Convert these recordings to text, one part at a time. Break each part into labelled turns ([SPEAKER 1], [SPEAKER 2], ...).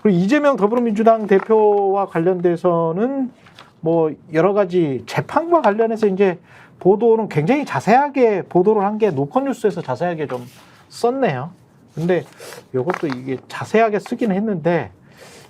[SPEAKER 1] 그리고 이재명 더불어민주당 대표와 관련돼서는 뭐 여러 가지 재판과 관련해서 이제 보도는 굉장히 자세하게 보도를 한 게 노컷뉴스에서 자세하게 좀 썼네요. 근데 이것도 이게 자세하게 쓰긴 했는데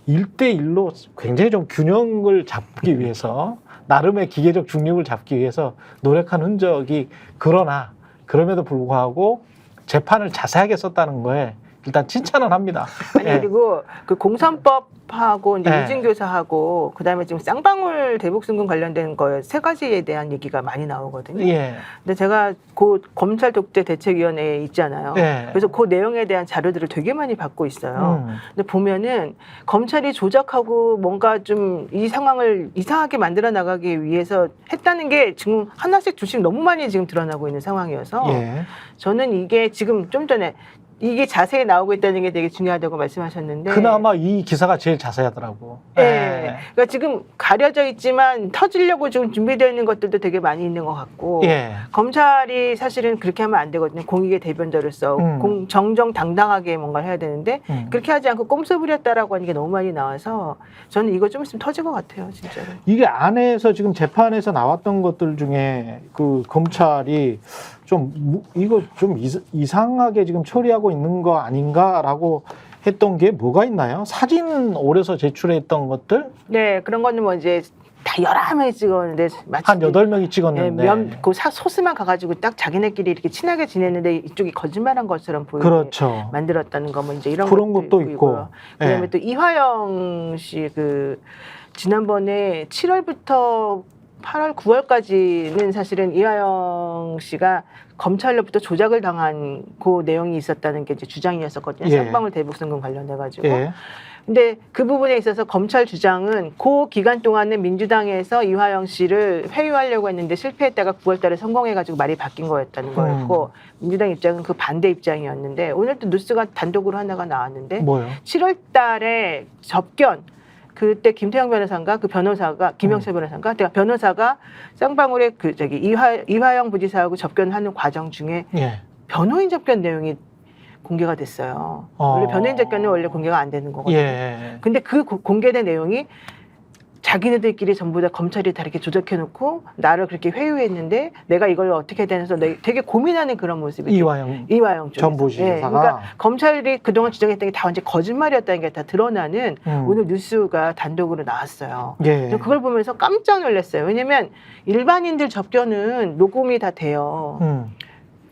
[SPEAKER 1] 1대1로 굉장히 좀 균형을 잡기 위해서 나름의 기계적 중립을 잡기 위해서 노력한 흔적이 그러나 그럼에도 불구하고 재판을 자세하게 썼다는 거에 일단 칭찬은 합니다.
[SPEAKER 2] 아니 그리고 그 공선법하고 이제
[SPEAKER 1] 네.
[SPEAKER 2] 유증교사하고 그다음에 지금 쌍방울 대북송금 관련된 거에 세 가지에 대한 얘기가 많이 나오거든요.
[SPEAKER 1] 예.
[SPEAKER 2] 근데 제가 그 검찰 독재 대책위원회에 있잖아요.
[SPEAKER 1] 예.
[SPEAKER 2] 그래서 그 내용에 대한 자료들을 되게 많이 받고 있어요. 근데 보면은 검찰이 조작하고 뭔가 좀 이 상황을 이상하게 만들어 나가기 위해서 했다는 게 지금 하나씩 둘씩 너무 많이 지금 드러나고 있는 상황이어서
[SPEAKER 1] 예.
[SPEAKER 2] 저는 이게 지금 좀 전에 이게 자세히 나오고 있다는 게 되게 중요하다고 말씀하셨는데
[SPEAKER 1] 그나마 이 기사가 제일 자세하더라고.
[SPEAKER 2] 네. 그러니까 지금 가려져 있지만 터지려고 지금 준비되어 있는 것들도 되게 많이 있는 것 같고
[SPEAKER 1] 예.
[SPEAKER 2] 검찰이 사실은 그렇게 하면 안 되거든요. 공익의 대변자로서 정정당당하게 뭔가를 해야 되는데 그렇게 하지 않고 꼼수 부렸다라고 하는 게 너무 많이 나와서 저는 이거 좀 있으면 터질 것 같아요. 진짜로.
[SPEAKER 1] 이게 안에서 지금 재판에서 나왔던 것들 중에 그 검찰이 좀 이거 좀 이상하게 지금 처리하고 있는 거 아닌가라고 했던 게 뭐가 있나요? 사진 올려서 제출했던 것들?
[SPEAKER 2] 네, 그런 거는 뭐 이제 다 여러 명이 찍었는데 마치
[SPEAKER 1] 한 8명이 찍었는데.
[SPEAKER 2] 그 소스만 가가지고 딱 자기네끼리 이렇게 친하게 지냈는데 이쪽이 거짓말한 것처럼 보이게
[SPEAKER 1] 그렇죠.
[SPEAKER 2] 만들었다는 거 뭐 이제 이런
[SPEAKER 1] 그런 것도 있고.
[SPEAKER 2] 그다음에
[SPEAKER 1] 예.
[SPEAKER 2] 또 이화영 씨 그 지난번에 7월부터 8월, 9월까지는 사실은 이화영 씨가 검찰로부터 조작을 당한 그 내용이 있었다는 게 이제 주장이었었거든요.
[SPEAKER 1] 예.
[SPEAKER 2] 쌍방울 대북송금 관련돼가지고.
[SPEAKER 1] 예.
[SPEAKER 2] 근데 그 부분에 있어서 검찰 주장은 그 기간 동안에 민주당에서 이화영 씨를 회유하려고 했는데 실패했다가 9월달에 성공해가지고 말이 바뀐 거였다는 거였고 민주당 입장은 그 반대 입장이었는데 오늘 또 뉴스가 단독으로 하나가 나왔는데
[SPEAKER 1] 뭐요?
[SPEAKER 2] 7월달에 접견 그때 김태형 변호사인가 그 변호사가 김영철 변호사인가 변호사가 쌍방울의 그 저기 이화영 부지사하고 접견하는 과정 중에
[SPEAKER 1] 예.
[SPEAKER 2] 변호인 접견 내용이 공개가 됐어요. 원래 변호인 접견은 원래 공개가 안 되는 거거든요.
[SPEAKER 1] 예.
[SPEAKER 2] 근데 그 공개된 내용이 자기네들끼리 전부 다 검찰이 다르게 조작해놓고 나를 그렇게 회유했는데 내가 이걸 어떻게 되면서 되게 고민하는 그런 모습이
[SPEAKER 1] 이화영
[SPEAKER 2] 쪽에서.
[SPEAKER 1] 전 부지사가.
[SPEAKER 2] 네, 그러니까 검찰이 그동안 주장했던 게 다 완전 거짓말이었다는 게 다 드러나는 오늘 뉴스가 단독으로 나왔어요.
[SPEAKER 1] 예.
[SPEAKER 2] 그걸 보면서 깜짝 놀랐어요. 왜냐면 일반인들 접견은 녹음이 다 돼요.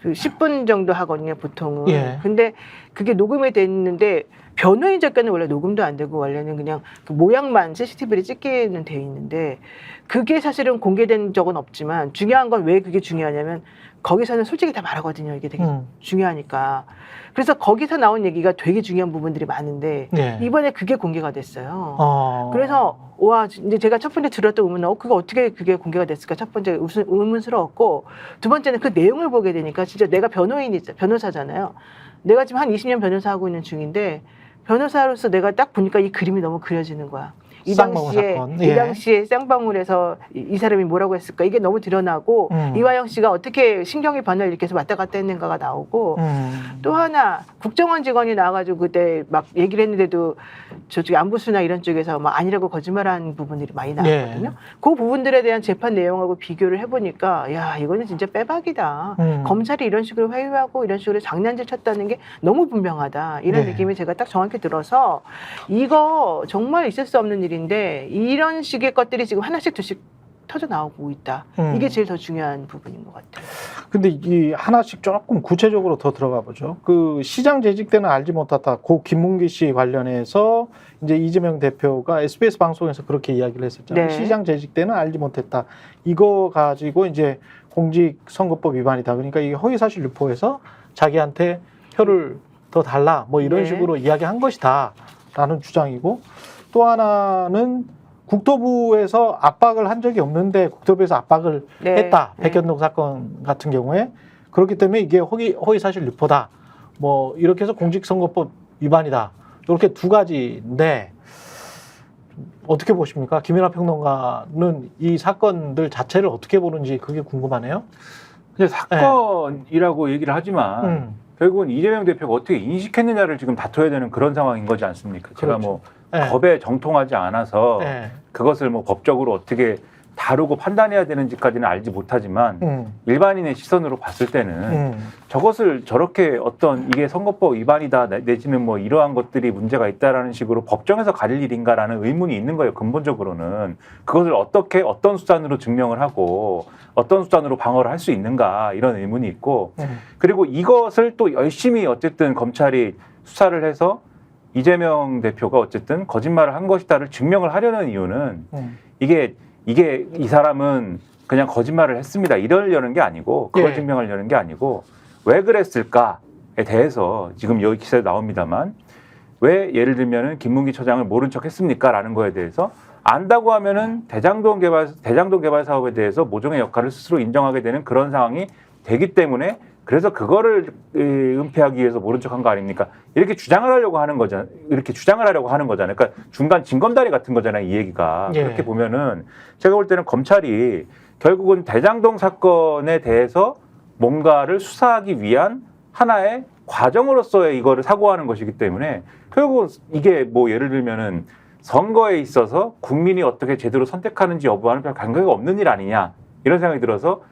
[SPEAKER 2] 그 10분 정도 하거든요, 보통은.
[SPEAKER 1] 예.
[SPEAKER 2] 근데 그게 녹음이 됐는데 변호인 접견은 원래 녹음도 안 되고 원래는 그냥 그 모양만 CCTV를 찍기는 돼 있는데 그게 사실은 공개된 적은 없지만 중요한 건 왜 그게 중요하냐면 거기서는 솔직히 다 말하거든요. 이게 되게 중요하니까. 그래서 거기서 나온 얘기가 되게 중요한 부분들이 많은데
[SPEAKER 1] 예.
[SPEAKER 2] 이번에 그게 공개가 됐어요. 그래서 와 이제 제가 첫 번째 들었던 의문은 그거 어떻게 그게 공개가 됐을까 첫 번째 의문스러웠고 두 번째는 그 내용을 보게 되니까 진짜 내가 변호사잖아요. 내가 지금 한 20년 변호사하고 있는 중인데 변호사로서 내가 딱 보니까 이 그림이 너무 그려지는 거야. 이 당시에 쌍방울에서 이 사람이 뭐라고 했을까 이게 너무 드러나고 이화영 씨가 어떻게 신경의 변화를 일으켜서 왔다 갔다 했는가가 나오고 또 하나 국정원 직원이 나와가지고 그때 막 얘기를 했는데도 저쪽에 안부수나 이런 쪽에서 막 아니라고 거짓말한 부분들이 많이 나왔거든요. 그 부분들에 대한 재판 내용하고 비교를 해보니까 야 이거는 진짜 빼박이다. 검찰이 이런 식으로 회유하고 이런 식으로 장난질 쳤다는 게 너무 분명하다. 이런 느낌이 제가 딱 정확히 들어서 이거 정말 있을 수 없는 일인데 이런 식의 것들이 지금 하나씩 둘씩 터져 나오고 있다. 이게 제일 더 중요한 부분인 것 같아요.
[SPEAKER 1] 근데 이 하나씩 조금 구체적으로 더 들어가 보죠. 그 시장 재직 때는 알지 못했다. 고 김문기 씨 관련해서 이제 이재명 대표가 SBS 방송에서 그렇게 이야기를 했었잖아요.
[SPEAKER 2] 네.
[SPEAKER 1] 시장 재직 때는 알지 못했다. 이거 가지고 이제 공직선거법 위반이다. 그러니까 이게 허위사실 유포해서 자기한테 표를 더 달라. 뭐 이런 식으로 이야기한 것이다라는 주장이고 또 하나는 국토부에서 압박을 한 적이 없는데 국토부에서 압박을 했다. 백현동 사건 같은 경우에 그렇기 때문에 이게 허위사실 유포다. 뭐 이렇게 해서 공직선거법 위반이다. 이렇게 두 가지인데 어떻게 보십니까? 김연아 평론가는 이 사건들 자체를 어떻게 보는지 그게 궁금하네요.
[SPEAKER 3] 근데 사건이라고 얘기를 하지만 결국은 이재명 대표가 어떻게 인식했느냐를 지금 다퉈야 되는 그런 상황인 거지 않습니까?
[SPEAKER 1] 그렇죠.
[SPEAKER 3] 제가 뭐
[SPEAKER 1] 네.
[SPEAKER 3] 법에 정통하지 않아서
[SPEAKER 1] 네.
[SPEAKER 3] 그것을 뭐 법적으로 어떻게 다루고 판단해야 되는지까지는 알지 못하지만 일반인의 시선으로 봤을 때는 저것을 저렇게 어떤 이게 선거법 위반이다 내지는 뭐 이러한 것들이 문제가 있다라는 식으로 법정에서 가릴 일인가라는 의문이 있는 거예요. 근본적으로는 그것을 어떻게 어떤 수단으로 증명을 하고 어떤 수단으로 방어를 할 수 있는가 이런 의문이 있고 그리고 이것을 또 열심히 어쨌든 검찰이 수사를 해서 이재명 대표가 어쨌든 거짓말을 한 것이다를 증명을 하려는 이유는 이게 이 사람은 그냥 거짓말을 했습니다. 이러려는 게 아니고 그걸
[SPEAKER 1] 예.
[SPEAKER 3] 증명하려는 게 아니고 왜 그랬을까에 대해서 지금 여기 기사에 나옵니다만 왜 예를 들면은 김문기 처장을 모른 척 했습니까? 라는 거에 대해서 안다고 하면은 대장동 개발 사업에 대해서 모종의 역할을 스스로 인정하게 되는 그런 상황이 되기 때문에 그래서 그거를 은폐하기 위해서 모른 척한 거 아닙니까? 이렇게 주장을 하려고 하는 거잖아요. 그러니까 중간 징검다리 같은 거잖아요. 이 얘기가.
[SPEAKER 1] 예.
[SPEAKER 3] 그렇게 보면은 제가 볼 때는 검찰이 결국은 대장동 사건에 대해서 뭔가를 수사하기 위한 하나의 과정으로서의 이거를 사고하는 것이기 때문에 결국은 이게 뭐 예를 들면은 선거에 있어서 국민이 어떻게 제대로 선택하는지 여부와는 별 관계가 없는 일 아니냐 이런 생각이 들어서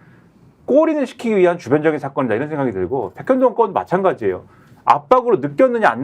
[SPEAKER 3] 꼬리를 시키기 위한 주변적인 사건이다 이런 생각이 들고 백현동 건 마찬가지예요. 압박으로 느꼈느냐 안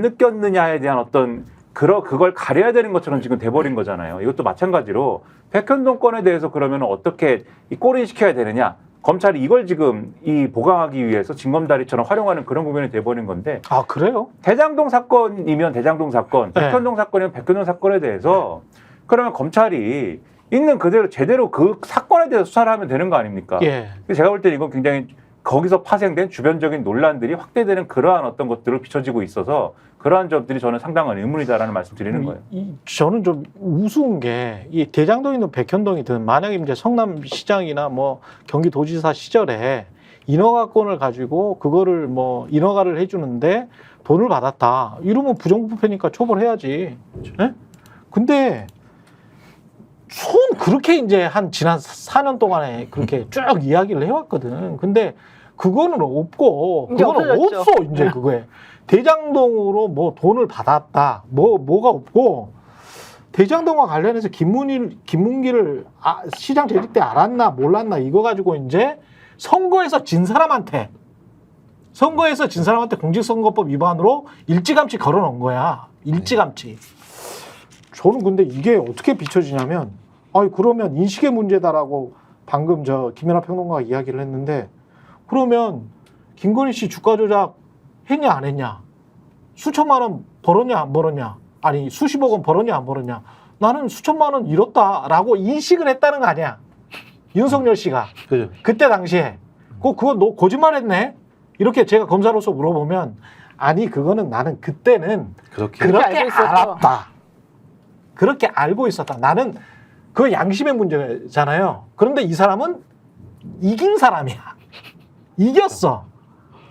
[SPEAKER 3] 느꼈느냐에 대한 어떤 그걸 가려야 되는 것처럼 지금 돼버린 거잖아요. 이것도 마찬가지로 백현동 건에 대해서 그러면 어떻게 이 꼬리를 시켜야 되느냐. 검찰이 이걸 지금 보강하기 위해서 징검다리처럼 활용하는 그런 부분이 돼버린 건데.
[SPEAKER 1] 아 그래요?
[SPEAKER 3] 대장동 사건이면 대장동 사건, 백현동 사건이면 백현동 사건에 대해서 그러면 검찰이 있는 그대로 제대로 그 사건에 대해서 수사를 하면 되는 거 아닙니까?
[SPEAKER 1] 예.
[SPEAKER 3] 제가 볼 때는 이건 굉장히 거기서 파생된 주변적인 논란들이 확대되는 그러한 어떤 것들을 비춰지고 있어서 그러한 점들이 저는 상당한 의문이다라는 말씀 드리는 거예요.
[SPEAKER 1] 저는 좀 우스운 게 이 대장동이든 백현동이든 만약에 이제 성남시장이나 뭐 경기도지사 시절에 인허가권을 가지고 그거를 뭐 인허가를 해주는데 돈을 받았다. 이러면 부정부패니까 처벌해야지. 예? 근데 손 그렇게 이제 지난 4년 동안에 그렇게 쭉 이야기를 해왔거든. 근데 그거는 없고,
[SPEAKER 2] 이제
[SPEAKER 1] 그거는
[SPEAKER 2] 없어졌죠.
[SPEAKER 1] 없어, 이제 그거에. 대장동으로 뭐 돈을 받았다. 뭐가 없고, 대장동과 관련해서 김문기를 시장 재직 때 알았나, 몰랐나, 이거 가지고 이제 선거에서 진 사람한테 공직선거법 위반으로 일찌감치 걸어 놓은 거야. 일찌감치. 저는 근데 이게 어떻게 비춰지냐면, 그러면 인식의 문제다라고 방금 김연아 평론가가 이야기를 했는데, 그러면 김건희 씨 주가 조작 했냐 안 했냐? 수천만 원 벌었냐 안 벌었냐? 아니 수십억 원 벌었냐 안 벌었냐? 나는 수천만 원 잃었다라고 인식을 했다는 거 아니야? 윤석열 씨가
[SPEAKER 3] 그죠.
[SPEAKER 1] 그때 당시에 그거 너 거짓말했네? 이렇게 제가 검사로서 물어보면 아니 그거는 나는 그때는 그렇게
[SPEAKER 2] 알고 있었죠.
[SPEAKER 1] 알았다. 그렇게 알고 있었다. 나는 그 양심의 문제잖아요. 그런데 이 사람은 이긴 사람이야. 이겼어.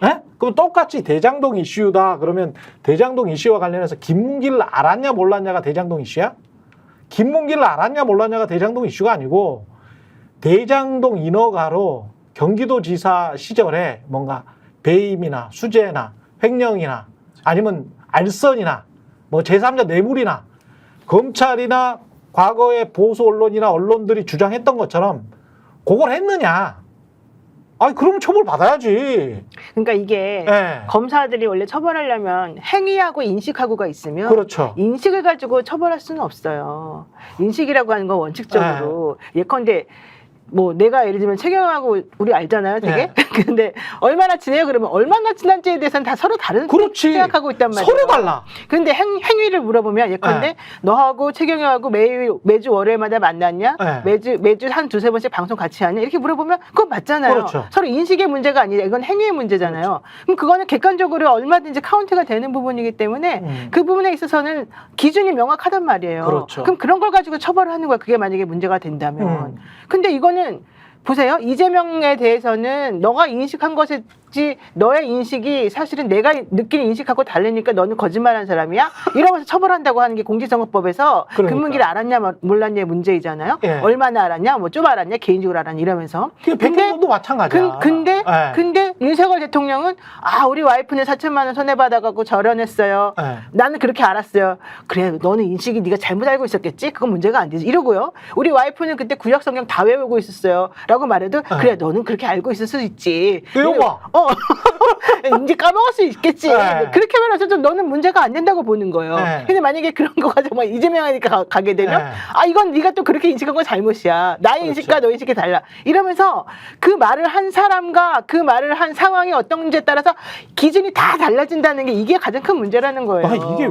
[SPEAKER 1] 에? 그럼 똑같이 대장동 이슈다. 그러면 대장동 이슈와 관련해서 김문기를 알았냐 몰랐냐가 대장동 이슈야? 김문기를 알았냐 몰랐냐가 대장동 이슈가 아니고 대장동 인허가로 경기도지사 시절에 뭔가 배임이나 수재나 횡령이나 아니면 알선이나 뭐 제3자 뇌물이나 검찰이나 과거의 보수 언론이나 언론들이 주장했던 것처럼 그걸 했느냐? 그러면 처벌 받아야지.
[SPEAKER 2] 그러니까 이게
[SPEAKER 1] 네.
[SPEAKER 2] 검사들이 원래 처벌하려면 행위하고 인식하고가 있으면
[SPEAKER 1] 그렇죠.
[SPEAKER 2] 인식을 가지고 처벌할 수는 없어요. 인식이라고 하는 건 원칙적으로 예컨대 뭐 내가 예를 들면 최경영하고 우리 알잖아요, 되게.
[SPEAKER 1] 네.
[SPEAKER 2] 근데 얼마나 친해요? 그러면 얼마나 친한지에 대해서는 다 서로 다른
[SPEAKER 1] 그렇지.
[SPEAKER 2] 생각하고 있단 말이에요.
[SPEAKER 1] 서로 달라.
[SPEAKER 2] 근데 행위를 물어보면 예컨대
[SPEAKER 1] 네.
[SPEAKER 2] 너하고 최경영하고 매주 월요일마다 만났냐?
[SPEAKER 1] 네.
[SPEAKER 2] 매주 한 두세 번씩 방송 같이 하냐? 이렇게 물어보면 그건 맞잖아요.
[SPEAKER 1] 그렇죠.
[SPEAKER 2] 서로 인식의 문제가 아니라 이건 행위의 문제잖아요.
[SPEAKER 1] 그렇죠.
[SPEAKER 2] 그럼 그거는 객관적으로 얼마든지 카운트가 되는 부분이기 때문에 그 부분에 있어서는 기준이 명확하단 말이에요.
[SPEAKER 1] 그렇죠.
[SPEAKER 2] 그럼 그런 걸 가지고 처벌을 하는 거야. 그게 만약에 문제가 된다면. 근데 이거는 보세요. 이재명에 대해서는 너가 인식한 것에 지 너의 인식이 사실은 내가 느끼는 인식하고 다르니까 너는 거짓말하는 사람이야? 이러면서 처벌한다고 하는 게 공직선거법에서
[SPEAKER 1] 그러니까.
[SPEAKER 2] 금문기를 알았냐 몰랐냐의 문제이잖아요.
[SPEAKER 1] 예.
[SPEAKER 2] 얼마나 알았냐, 뭐 좀 알았냐, 개인적으로 알았냐 이러면서.
[SPEAKER 1] 백현동도 마찬가지야.
[SPEAKER 2] 근데
[SPEAKER 1] 예.
[SPEAKER 2] 윤석열 대통령은 우리 와이프는 4천만 원 손해 받아갖고 절연했어요.
[SPEAKER 1] 예.
[SPEAKER 2] 나는 그렇게 알았어요. 그래, 너는 인식이 네가 잘못 알고 있었겠지? 그건 문제가 안 되지. 이러고요. 우리 와이프는 그때 구약 성경 다 외우고 있었어요. 라고 말해도 그래, 너는 그렇게 알고 있을 수 있지.
[SPEAKER 1] 외워봐.
[SPEAKER 2] 이제 까먹을 수 있겠지.
[SPEAKER 1] 네.
[SPEAKER 2] 그렇게 말해서 좀 너는 문제가 안 된다고 보는 거예요.
[SPEAKER 1] 네.
[SPEAKER 2] 근데 만약에 그런 거가 정말 이재명하니까 가게 되면
[SPEAKER 1] 네.
[SPEAKER 2] 이건 네가 또 그렇게 인식한 건 잘못이야. 나의
[SPEAKER 1] 그렇죠.
[SPEAKER 2] 인식과 너의 인식이 달라. 이러면서 그 말을 한 사람과 그 말을 한 상황이 어떤 문제에 따라서 기준이 다 달라진다는 게 이게 가장 큰 문제라는 거예요.
[SPEAKER 1] 이게